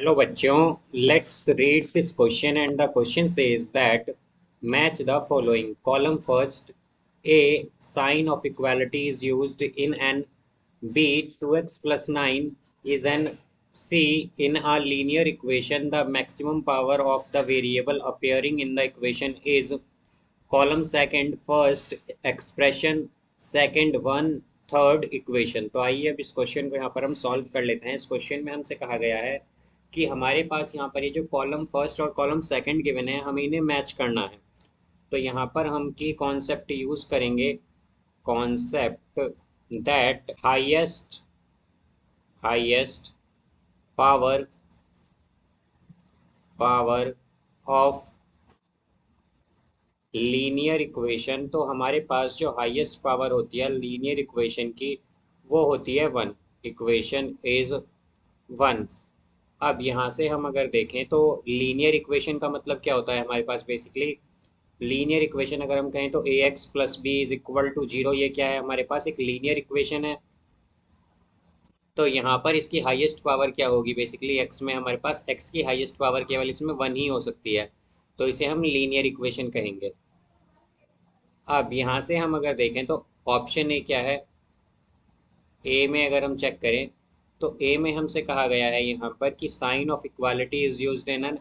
Hello बच्चों, let's read this question and the question says that match the following. Column first, A, sign of equality is used in an B, 2x plus 9 is an C, in a linear equation the maximum power of the variable appearing in the equation is column second first expression second one third equation. तो आइए अब इस question को यहाँ पर हम solve कर लेते हैं। इस क्वेश्चन में हमसे कहा गया है कि हमारे पास यहाँ पर ये जो कॉलम फर्स्ट और कॉलम सेकंड गिवन है हमें इन्हें मैच करना है। तो यहाँ पर हम की कॉन्सेप्ट यूज करेंगे, concept that highest power of linear equation. तो हमारे पास जो हाईएस्ट पावर होती है लीनियर इक्वेशन की वो होती है वन। Equation is one. अब यहाँ से हम अगर देखें तो लीनियर इक्वेशन का मतलब क्या होता है हमारे पास। बेसिकली लीनियर इक्वेशन अगर हम कहें तो A X plus B is equal to zero, ये क्या है हमारे पास एक लीनियर इक्वेशन है। तो यहाँ पर इसकी हाईएस्ट पावर क्या होगी, बेसिकली एक्स में हमारे पास एक्स की हाईएस्ट पावर केवल इसमें वन ही हो सकती है, तो इसे हम लीनियर इक्वेशन कहेंगे। अब यहाँ से हम अगर देखें तो ऑप्शन ए क्या है, ए में अगर हम चेक करें तो ए में हमसे कहा गया है यहाँ पर कि sign of equality is used in an.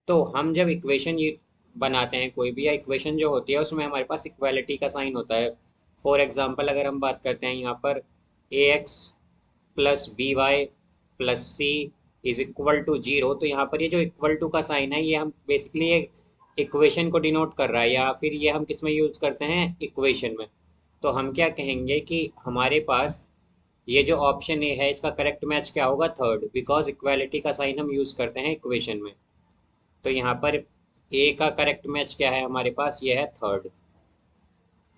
तो हम जब इक्वेशन ये बनाते हैं कोई भी, या इक्वेशन जो होती है उसमें हमारे पास इक्वालिटी का साइन होता है। फॉर एग्जांपल अगर हम बात करते हैं यहाँ पर A X plus B Y plus C is equal to zero, तो यहाँ पर ये जो इक्वल टू का साइन है ये हम बेसिकली एक इक्वेशन को डिनोट कर रहा है, या फिर ये हम किस में यूज़ करते हैं, इक्वेशन में। तो हम क्या कहेंगे कि हमारे पास ये जो ऑप्शन ए है इसका करेक्ट मैच क्या होगा, थर्ड, बिकॉज इक्वालिटी का साइन हम यूज़ करते हैं इक्वेशन में। तो यहाँ पर ए का करेक्ट मैच क्या है हमारे पास, ये है थर्ड।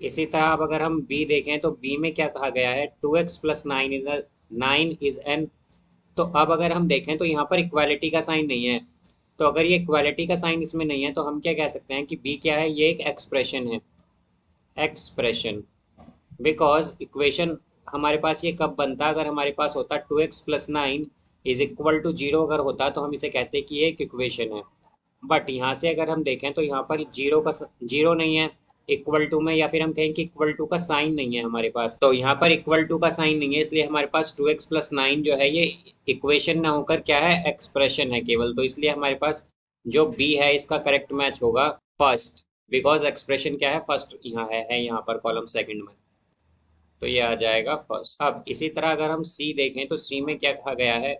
इसी तरह अब अगर हम बी देखें तो बी में क्या कहा गया है, 2x plus nine is an. तो अब अगर हम देखें तो यहाँ पर इक्वालिटी का साइन नहीं है। तो अगर ये इक्वालिटी का साइन इसमें नहीं है तो हम क्या कह सकते हैं कि बी क्या है, ये एक एक्सप्रेशन है। एक्सप्रेशन, बिकॉज इक्वेशन हमारे पास ये कब बनता, अगर हमारे पास होता 2x plus nine is equal to zero, अगर होता तो हम इसे कहते कि ये एक इक्वेशन है। बट यहाँ से अगर हम देखें तो यहाँ पर जीरो नहीं है इक्वल टू में, या फिर हम कहें कि इक्वल टू का साइन नहीं है हमारे पास। तो यहाँ पर इक्वल टू का साइन नहीं है, इसलिए हमारे पास 2x प्लस नाइन जो है ये इक्वेशन ना होकर क्या है, एक्सप्रेशन है केवल। तो इसलिए हमारे पास जो बी है इसका करेक्ट मैच होगा फर्स्ट, बिकॉज एक्सप्रेशन क्या है, फर्स्ट यहाँ है यहाँ पर कॉलम सेकंड में। तो ये आ जाएगा फर्स्ट। अब इसी तरह अगर हम सी देखें तो सी में क्या कहा गया है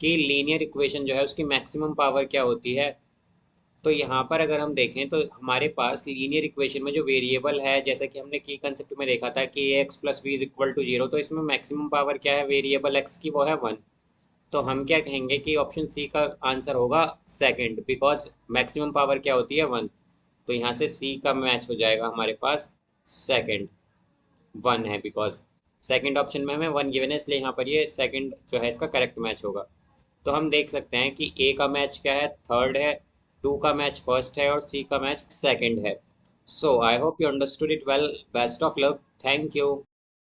कि लीनियर इक्वेशन जो है उसकी मैक्सिमम पावर क्या होती है। तो यहाँ पर अगर हम देखें तो हमारे पास लीनियर इक्वेशन में जो वेरिएबल है, जैसा कि हमने की कंसेप्ट में देखा था कि x plus B is equal to zero, तो इसमें मैक्सिमम पावर क्या है वेरिएबल एक्स की, वो है वन। तो हम क्या कहेंगे कि ऑप्शन सी का आंसर होगा सेकंड, बिकॉज मैक्सिमम पावर क्या होती है, वन। तो यहाँ से सी का मैच हो जाएगा हमारे पास सेकंड, वन है, बिकॉज सेकंड ऑप्शन में हमें वन गिवन है, इसलिए यहाँ पर ये सेकंड जो है इसका करेक्ट मैच होगा। तो हम देख सकते हैं कि ए का मैच क्या है, थर्ड है, टू का मैच फर्स्ट है और सी का मैच सेकंड है। So I hope you understood it well. Best of luck, thank you.